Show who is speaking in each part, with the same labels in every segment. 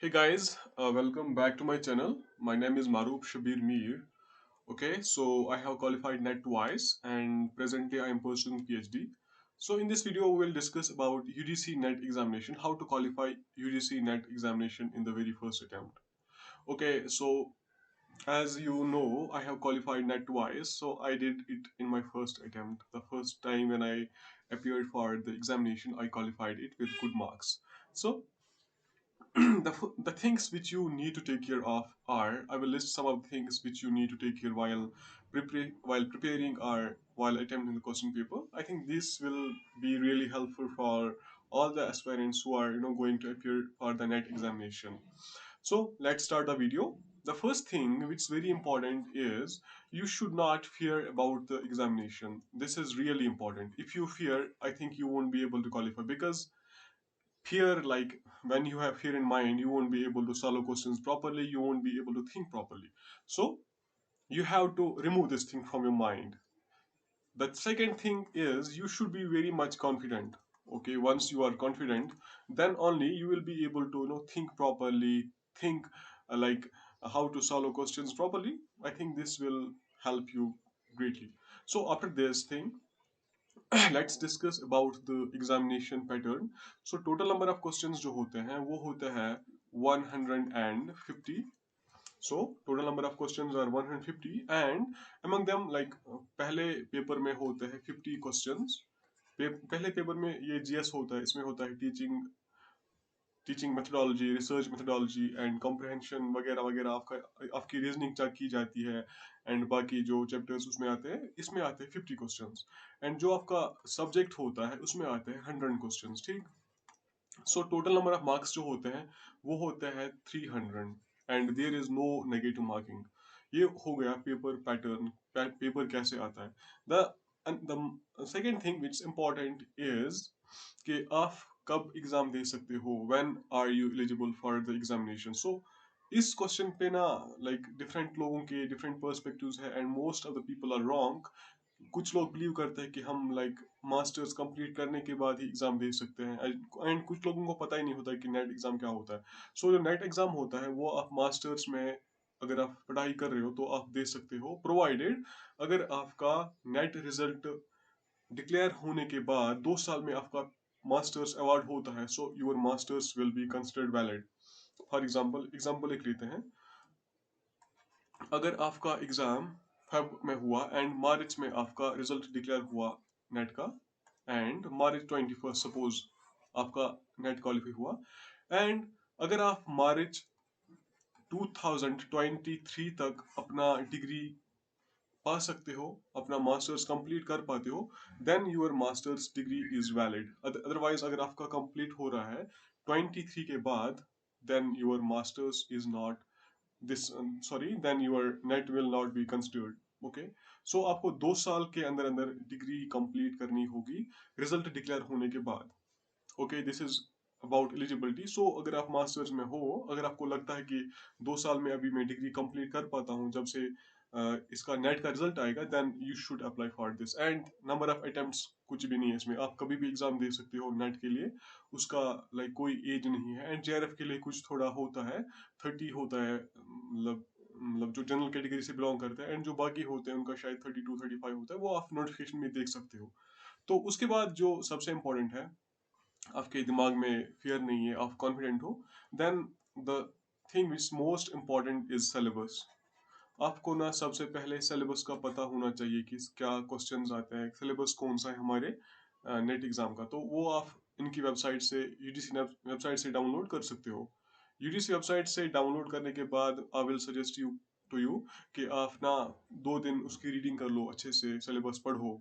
Speaker 1: Hey guys, welcome back to my channel. My name is Maroof Shabir Mir. Okay, so I have qualified NET twice and presently I am pursuing PhD. So in this video we will discuss about UGC NET examination, how to qualify UGC NET examination in the very first attempt. Okay, so as you know, I have qualified NET twice, so I did it in my first attempt. The first time when I appeared for the examination, I qualified it with good marks. So the things which you need to take care of are, I will list some of the things which you need to take care while preparing or while attempting the question paper. I think this will be really helpful for all the aspirants who are going to appear for the NET examination. So let's start the video. The first thing which is very important is you should not fear about the examination. This is really important. If you fear, I think you won't be able to qualify, because fear, like when you have fear in mind, you won't be able to solve questions properly, you won't be able to think properly. So you have to remove this thing from your mind. The second thing is you should be very much confident. Okay, once you are confident, then only you will be able to think properly, think like how to solve questions properly. I think this will help you greatly. So after this thing, let's discuss about the examination pattern. So total number of questions जो होते हैं वो होते हैं 150. So total number of questions are 150 and among them like पहले paper में होते हैं 50 questions. पहले पेपर में ये जीएस होता है, इसमें होता है teaching methodology, research methodology and comprehension वगैरह वगैरह, आपकी रीजनिंग चेक की जाती है एंड बाकी जो चैप्टर्स उसमें आते हैं, इसमें आते हैं 50 क्वेश्चंस एंड जो आपका सब्जेक्ट होता है उसमें आते हैं 100 क्वेश्चंस. ठीक. So total number of marks जो होते हैं वो होते हैं 300 and there is no negative marking. ये हो गया पेपर पैटर्न, पेपर कैसे आता है. The second thing which important is कि आप कब एग्जाम दे सकते हो, when are you eligible for the examination. So इस क्वेश्चन पे ना लाइक डिफरेंट लोगों के डिफरेंट पर्सपेक्टिव्स है and most of the people are wrong. कुछ लोग बिलीव करते हैं कि हम लाइक मास्टर्स कंप्लीट करने के बाद ही एग्जाम दे सकते हैं एंड कुछ लोगों को पता ही नहीं होता कि नेट एग्जाम क्या होता है. सो जो नेट एग्जाम होता है वो आप मास्टर्स में अगर आप पढ़ाई कर रहे हो तो आप दे सकते हो, प्रोवाइडेड अगर आपका नेट रिजल्ट डिक्लेयर होने के बाद 2 साल में आपका मास्टर्स अवार्ड होता है. So your masters will be considered valid. For example लिख लेते हैं. अगर आपका एग्जाम फेब में हुआ एंड मार्च में आपका रिजल्ट डिक्लेयर हुआ नेट का, एंड मार्च 21 सपोज आपका नेट क्वालिफाई हुआ, एंड अगर आप मार्च 2023 तक अपना डिग्री पा सकते हो, अपना मास्टर्स कंप्लीट कर पाते हो, then your master's degree is valid. Otherwise अगर आपका कंप्लीट हो रहा है 23 के बाद, then your master's is not this sorry, then your net will not be considered. Okay. So आपको 2 साल के अंदर अंदर डिग्री कंप्लीट करनी होगी रिजल्ट डिक्लेयर होने के बाद. Okay, this is about eligibility. So अगर आप मास्टर्स में हो, अगर आपको लगता है कि 2 साल में अभी मैं डिग्री कंप्लीट कर पाता हूँ जब से इसका नेट का रिजल्ट आएगा, then you should apply for this. And number of attempts कुछ भी नहीं है इसमें, आप कभी भी एग्जाम दे सकते हो नेट के लिए, उसका लाइक कोई एज नहीं है. एंड जेआरएफ के लिए कुछ थोड़ा होता है, 30 होता है, मतलब जो जनरल कैटेगरी से बिलोंग करते हैं, एंड जो बाकी होते हैं उनका शायद 32-35 होता है, वो आप नोटिफिकेशन में देख सकते हो. तो उसके बाद जो सबसे इंपॉर्टेंट है, आपके दिमाग में फियर नहीं है, आप कॉन्फिडेंट हो, then the thing which most important is syllabus. आपको ना सबसे पहले सिलेबस का पता होना चाहिए कि क्या क्वेश्चंस आते हैं, सिलेबस कौन सा है हमारे नेट एग्जाम का. तो वो आप इनकी वेबसाइट से, यूजीसी वेबसाइट से डाउनलोड कर सकते हो. यूजीसी वेबसाइट से डाउनलोड करने के बाद आई विल सजेस्ट यू कि आप ना 2 दिन उसकी रीडिंग कर लो, अच्छे से सिलेबस पढ़ो.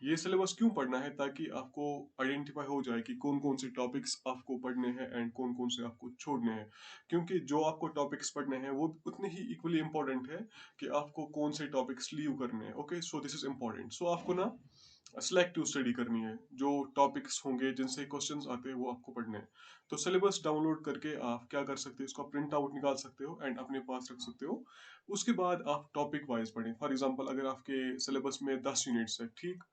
Speaker 1: ये सिलेबस क्यों पढ़ना है, ताकि आपको आइडेंटिफाई हो जाए कि कौन कौन से टॉपिक्स आपको पढ़ने हैं एंड कौन कौन से आपको छोड़ने हैं. क्योंकि जो आपको टॉपिक्स पढ़ने हैं वो उतने ही इक्वली इंपॉर्टेंट है कि आपको कौन से टॉपिक्स लीव करने हैं. Okay, so this is important. So आपको ना सिलेक्टिव स्टडी करनी है, जो टॉपिक्स होंगे जिनसे क्वेश्चंस आते हैं वो आपको पढ़ने हैं. तो सिलेबस डाउनलोड करके आप क्या कर सकते हो, इसका प्रिंट आउट निकाल सकते हो एंड अपने पास रख सकते हो. उसके बाद आप टॉपिक वाइज पढ़ें. फॉर एग्जांपल अगर आपके सिलेबस में 10 यूनिट्स है, ठीक,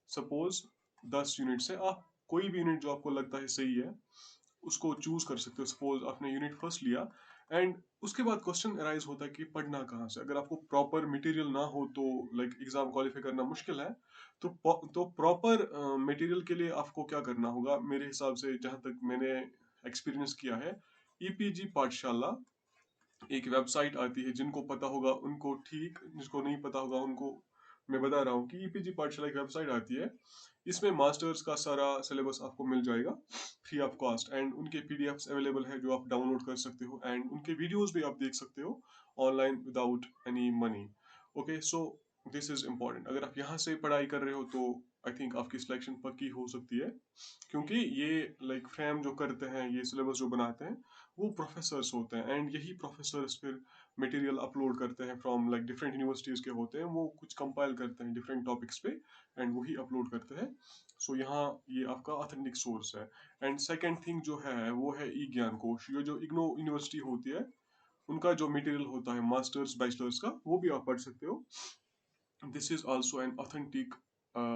Speaker 1: सपोज 10 यूनिट से आप कोई भी यूनिट जो आपको लगता है सही है, उसको चूज कर सकते हो। सपोज आपने यूनिट फर्स्ट लिया एंड उसके बाद क्वेश्चन अराइज होता है कि पढ़ना कहाँ से। अगर आपको प्रॉपर मटेरियल ना हो तो लाइक एग्जाम क्वालिफाई करना मुश्किल है। तो प्रॉपर मटेरियल के लिए आपको क्या करना होगा, मेरे हिसाब से जहां तक मैंने एक्सपीरियंस किया है, ईपीजी पाठशाला एक वेबसाइट आती है, जिनको पता होगा उनको ठीक, जिसको नहीं पता होगा उनको मैं बता रहा हूँ कि ईपीजी पाठशाला एक वेबसाइट आती है। इसमें मास्टर्स का सारा सिलेबस आपको मिल जाएगा फ्री ऑफ कॉस्ट, एंड उनके पीडीएफ्स अवेलेबल है जो आप डाउनलोड कर सकते हो, एंड उनके वीडियोस भी आप देख सकते हो online without any money. Okay, so this is important. अगर आप यहाँ से पढ़ाई कर रहे हो तो आई थिंक आपकी सिलेक्शन पक्की हो सकती है, क्योंकि ये लाइक फ्रेम जो करते हैं, ये सिलेबस जो बनाते हैं, वो प्रोफेसर्स होते हैं, एंड यही प्रोफेसर्स फिर मटेरियल अपलोड करते हैं फ्रॉम लाइक डिफरेंट यूनिवर्सिटीज के होते हैं, वो कुछ कंपाइल करते हैं डिफरेंट टॉपिक्स पे एंड वही अपलोड करते हैं। सो यहाँ ये आपका ऑथेंटिक सोर्स है। एंड सेकंड थिंग जो है वो है ई ज्ञान कोश, ये जो इग्नो यूनिवर्सिटी होती है, उनका जो मटेरियल होता है मास्टर्स बैचलर्स का, वो भी आप पढ़ सकते हो। This is also an authentic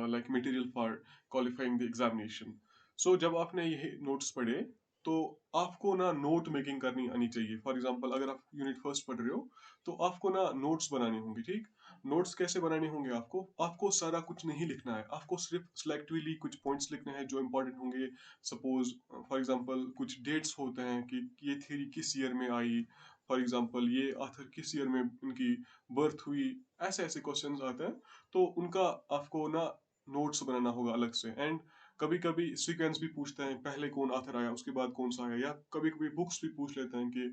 Speaker 1: like material for qualifying the examination. So जब आपने ये नोट्स पढ़े तो आपको ना नोट मेकिंग करनी आनी चाहिए। फॉर एग्जांपल अगर आप यूनिट फर्स्ट पढ़ रहे हो तो आपको ना नोट्स बनाने होंगे, ठीक। नोट्स कैसे बनाने होंगे, आपको आपको सारा कुछ नहीं लिखना है, आपको सिर्फ सिलेक्टिवली कुछ पॉइंट्स लिखने हैं जो इंपॉर्टेंट होंगे। सपोज फॉर एग्जांपल कुछ डेट्स होते हैं कि ये थ्योरी किस ईयर में आई, फॉर एग्जांपल ये ऑथर किस ईयर में इनकी बर्थ हुई, ऐसे ऐसे क्वेश्चंस आते हैं। तो उनका आपको ना नोट्स बनाना होगा अलग से। एंड कभी कभी सीक्वेंस भी पूछते हैं, पहले कौन ऑथर आया उसके बाद कौन सा आया, या कभी कभी बुक्स भी पूछ लेते हैं कि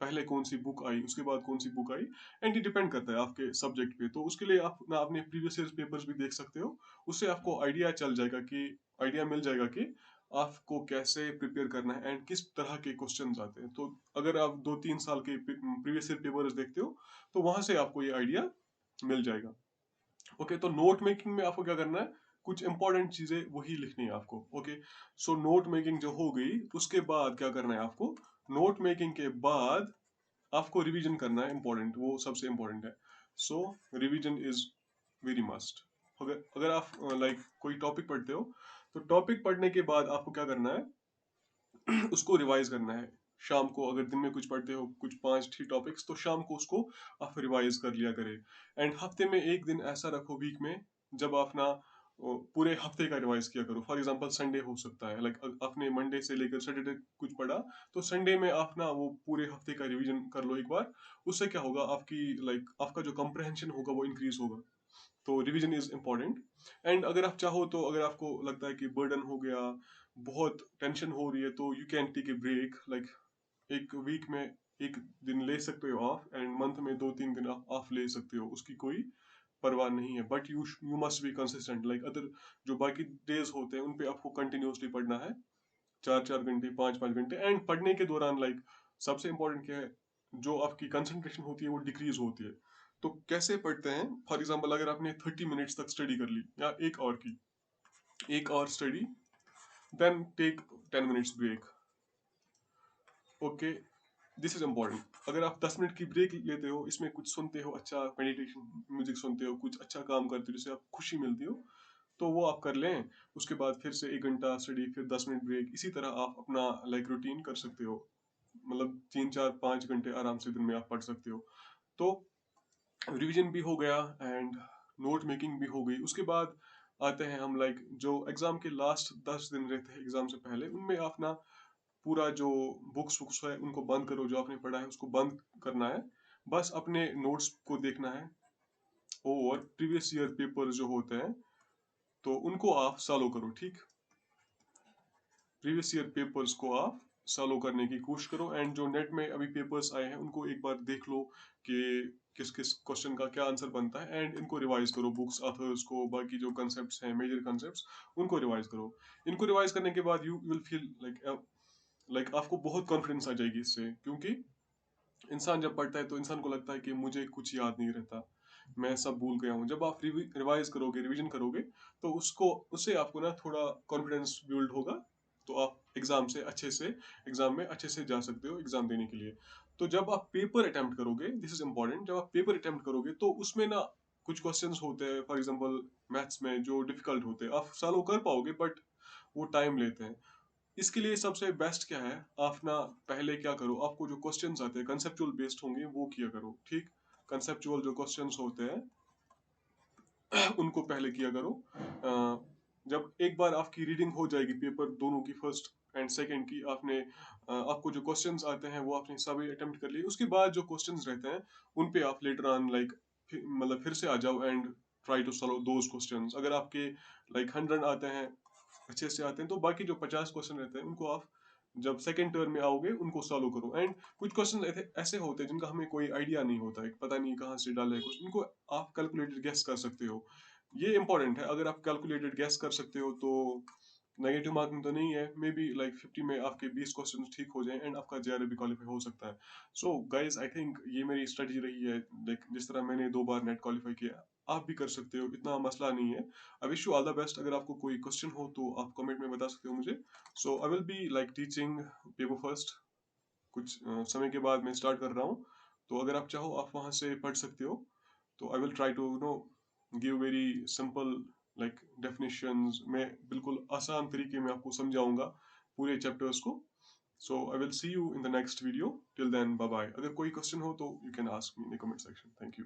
Speaker 1: पहले कौन सी बुक आई उसके बाद कौन सी बुक आई। एंड ये डिपेंड करता है आपके सब्जेक्ट पे, तो उसके लिए आप ना अपने प्रीवियस ईयर पेपर्स भी देख सकते हो। उससे आपको आइडिया चल जाएगा कि आइडिया मिल जाएगा कि आपको कैसे प्रिपेयर करना है एंड किस तरह के क्वेश्चंस आते हैं। तो अगर आप 2-3 साल के प्रीवियस ईयर पेपर्स देखते हो तो वहां से आपको ये आइडिया मिल जाएगा। ओके, तो नोट मेकिंग में आपको क्या करना है, कुछ इंपॉर्टेंट चीजें वही लिखनी है आपको। ओके, सो नोट मेकिंग जो हो गई, उसके बाद क्या करना है आपको, नोट मेकिंग के बाद आपको रिवीजन करना है, इंपॉर्टेंट, वो सबसे इंपॉर्टेंट है। सो रिवीजन इज वेरी मस्ट। अगर अगर आप लाइक कोई टॉपिक पढ़ते हो तो टॉपिक पढ़ने के बाद आपको क्या करना है, उसको रिवाइज करना है। शाम को अगर दिन में कुछ पढ़ते हो, कुछ 5-6 टॉपिक्स, तो शाम को उसको आप रिवाइज कर लिया करें। एंड हफ्ते में एक दिन ऐसा रखो वीक में जब आप ना पूरे हफ्ते का रिवाइज किया करो। फॉर एग्जांपल संडे हो सकता है, लाइक आपने मंडे से लेकर सैटरडे कुछ पढ़ा, तो संडे में आप ना वो पूरे हफ्ते का रिवीजन कर लो एक बार। उससे क्या होगा, आपकी लाइक आपका जो कंप्रहेंशन होगा वो इंक्रीज होगा। तो रिवीजन इज इम्पोर्टेंट। एंड अगर आप चाहो तो अगर आपको लगता है कि बर्डन हो गया, बहुत टेंशन हो रही है, तो you can take a break, like एक वीक में एक दिन ले सकते हो ऑफ, एंड मंथ में 2-3 दिन आप ऑफ ले सकते हो, उसकी कोई परवाह नहीं है। But you must be consistent, like other जो बाकी डेज होते हैं उन पे आपको कंटिन्यूसली पढ़ना है, 4-4 घंटे, 5-5 घंटे। एंड पढ़ने के दौरान लाइक सबसे इंपॉर्टेंट क्या है, जो आपकी कंसंट्रेशन होती है वो डिक्रीज होती है। तो कैसे पढ़ते हैं, फॉर एग्जाम्पल अगर आपने 30 मिनट्स तक स्टडी कर ली या 1 आवर की, 1 hour study, then take 10 minutes break. Okay, this is important. अगर आप 10 मिनट की ब्रेक लेते हो, इसमें कुछ सुनते हो, अच्छा मेडिटेशन म्यूजिक सुनते हो, कुछ अच्छा काम करते हो जिससे आप खुशी मिलती हो, तो वो आप कर लें। उसके बाद फिर से 1 घंटा स्टडी, फिर 10 मिनट ब्रेक, इसी तरह आप अपना लाइक रूटीन कर सकते हो। मतलब 3-4-5 घंटे आराम से दिन में आप पढ़ सकते हो। तो रिवीजन भी हो गया एंड नोट मेकिंग भी हो गई। उसके बाद आते हैं हम लाइक जो एग्जाम के लास्ट 10 दिन रहते हैं एग्जाम से पहले, उनमें आप ना पूरा जो बुक्स वुक्स है उनको बंद करो, जो आपने पढ़ा है उसको बंद करना है, बस अपने नोट्स को देखना है। और प्रीवियस ईयर पेपर जो होते हैं तो उनको आप सॉल्व करो, ठीक। प्रीवियस ईयर पेपर्स को आप सॉल्व करने की कोशिश करो, एंड जो नेट में अभी पेपर्स आए हैं उनको एक बार देख लो कि किस किस क्वेश्चन का क्या आंसर बनता है, एंड इनको रिवाइज करो, बुक्स ऑथर्स को, बाकी जो कंसेप्ट्स हैं मेजर कंसेप्ट्स, उनको रिवाइज करो। इनको रिवाइज करने के बाद यू विल फील लाइक आपको बहुत कॉन्फिडेंस आ जाएगी इससे, क्योंकि इंसान जब पढ़ता है तो इंसान को लगता है कि मुझे कुछ याद नहीं रहता, मैं सब भूल गया हूँ। जब आप रिवाइज करोगे, रिवीजन करोगे, तो उसको उससे आपको ना थोड़ा कॉन्फिडेंस बिल्ड होगा। तो आप एग्जाम में अच्छे से जा सकते हो एग्जाम देने के लिए। तो जब आप पेपर अटेम्प्ट करोगे, दिस इज इम्पोर्टेंट, जब आप पेपर अटेम्प्ट करोगे तो उसमें ना कुछ क्वेश्चंस होते हैं, फॉर एग्जांपल मैथ्स में जो डिफिकल्ट होते हैं, आप सॉल्व कर पाओगे बट वो टाइम लेते हैं। इसके लिए सबसे बेस्ट क्या है, आप ना पहले क्या करो, आपको जो क्वेश्चंस आते हैं कंसेप्चुअल बेस्ड होंगे वो किया करो, ठीक। कंसेप्चुअल जो क्वेश्चंस होते हैं उनको पहले किया करो। जब एक बार आपकी रीडिंग हो जाएगी पेपर दोनों की, फर्स्ट एंड सेकंड की, आपने आपको जो क्वेश्चंस आते हैं वो आपने सभी अटेम्प्ट कर लिए, उसके बाद जो क्वेश्चंस रहते हैं उन पे आप लेटर ऑन लाइक मतलब फिर से आ जाओ and try to solve those questions. अगर आपके लाइक 100 आते हैं, अच्छे से आते हैं, तो बाकी जो 50 क्वेश्चन रहते हैं उनको आप जब सेकंड टर्म में आओगे उनको सॉल्व करो। एंड कुछ क्वेश्चन ऐसे होते हैं जिनका हमें कोई आइडिया नहीं होता है, पता नहीं कहाँ से डाले कुछ, उनको आप कैलकुलेटेड गेस कर सकते हो। ये इंपॉर्टेंट है, अगर आप कैलकुलेटेड गेस कर सकते हो तो नेगेटिव मार्किंग तो नहीं है, मे बी लाइक 50 में आपके 20 क्वेश्चन ठीक हो जाए एंड आपका जेआरए भी क्वालिफाई हो सकता है। सो गाइज आई थिंक ये मेरी स्ट्रेटजी रही है, लाइक जिस तरह मैंने 2 बार नेट क्वालिफाई किया, आप भी कर सकते हो, इतना मसला नहीं है। I wish you all the best. अगर आपको कोई क्वेश्चन हो तो आप कमेंट में बता सकते हो मुझे। So I will be like teaching paper first, कुछ समय के बाद मैं स्टार्ट कर रहा हूँ, तो अगर आप चाहो आप वहाँ से पढ़ सकते हो। तो I will try to no give very simple like definitions, मैं बिल्कुल आसान तरीके में आपको समझाऊंगा पूरे चैप्टर्स को। So I will see you in the next video, till then bye bye. अगर कोई क्वेश्चन हो तो you can ask me in the comment section. Thank you.